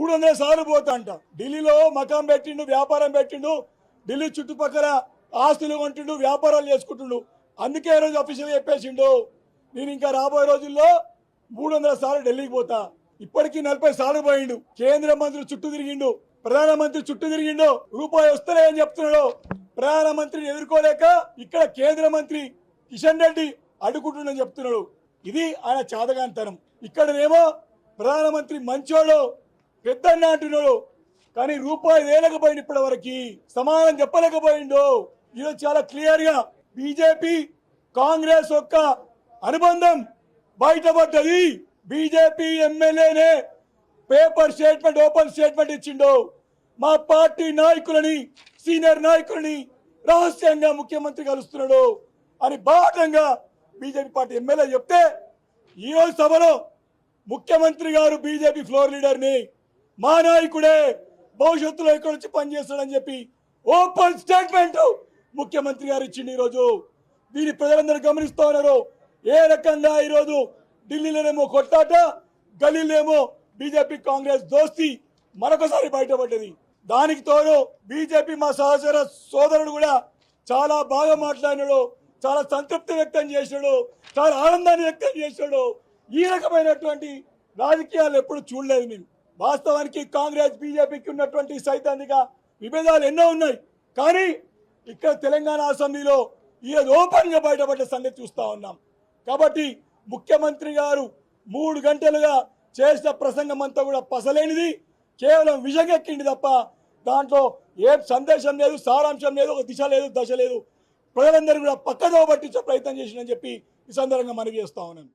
300 సార్లు పోతా అంట. ఢిల్లీలో మకాం పెట్టిండు, వ్యాపారం పెట్టిండు, ఢిల్లీ చుట్టుపక్కల ఆస్తులు కొంటుండు, వ్యాపారాలు చేసుకుంటుండు. అందుకే ఈ రోజు అఫీషియల్ చెప్పేసిండు, నేను ఇంకా రాబోయే రోజుల్లో 300 సార్లు ఢిల్లీకి పోతా. ఇప్పటికీ 40 సార్లు పోయిండు. కేంద్ర మంత్రి చుట్టూ తిరిగిండు, ప్రధానమంత్రి చుట్టూ తిరిగిండు. రూపాయి వస్తలే అని చెప్తున్నాడు. ప్రధానమంత్రిని ఎదుర్కోలేక ఇక్కడ కేంద్ర మంత్రి కిషన్ రెడ్డి అడ్డుకుంటుండని చెప్తున్నాడు. ఇది ఆయన చాదగాంతనం. ఇక్కడనేమో ప్రధానమంత్రి మంచోడు, పెద్దన్న అంటున్నాడు, కానీ రూపాయి వేయలేకపోయింది. ఇప్పటి వరకు సమాధానం చెప్పలేకపోయిండు. ఈరోజు చాలా క్లియర్ గా బీజేపీ కాంగ్రెస్ యొక్క అనుబంధం బయటపడ్డది. బీజేపీ ఎమ్మెల్యేనే పేపర్ స్టేట్మెంట్, ఓపెన్ స్టేట్మెంట్ ఇచ్చిండు. మా పార్టీ నాయకులని, సీనియర్ నాయకులని రహస్యంగా ముఖ్యమంత్రి కలుస్తున్నాడు అని బాటంగా బీజేపీ పార్టీ ఎమ్మెల్యే చెప్తే, ఈరోజు సభలో ముఖ్యమంత్రి గారు బీజేపీ ఫ్లోర్ లీడర్ని, మా నాయకుడే భవిష్యత్తులో ఇక్కడ వచ్చి పనిచేస్తాడని చెప్పి ఓపెన్ స్టేట్మెంట్ ముఖ్యమంత్రి గారు ఇచ్చిండు. ఈరోజు దీన్ని ప్రజలందరూ గమనిస్తూ ఉన్నారు. ఏ రకంగా ఈరోజు ఢిల్లీలోనేమో కొట్లాట, గల్లీలోనేమో బీజేపీ కాంగ్రెస్ దోస్తి మరొకసారి బయటపడ్డది. దానికి తోడు బీజేపీ మా సహచర సోదరుడు కూడా చాలా బాగా మాట్లాడినాడు, చాలా సంతృప్తి వ్యక్తం చేశాడు, చాలా ఆనందాన్ని వ్యక్తం చేశాడు. ఈ రకమైనటువంటి రాజకీయాలు ఎప్పుడు చూడలేదు మేము. వాస్తవానికి కాంగ్రెస్ బీజేపీకి ఉన్నటువంటి సైద్ధాంతిక విభేదాలు ఎన్నో ఉన్నాయి, కానీ ఇక్కడ తెలంగాణ అసెంబ్లీలో ఈరోజు ఓపెన్ గా బయటపడ్డ సంగతి చూస్తా ఉన్నాం. కాబట్టి ముఖ్యమంత్రి గారు 3 గంటలుగా చేసిన ప్రసంగం అంతా కూడా పసలేనిది, కేవలం విషగెక్కింది తప్ప దాంట్లో ఏ సందేశం లేదు, సారాంశం లేదు, ఒక దిశ లేదు, దశ లేదు. ప్రజలందరూ కూడా పక్కదో పట్టించే ప్రయత్నం చేసిందని చెప్పి ఈ సందర్భంగా మనవి చేస్తా ఉన్నాను.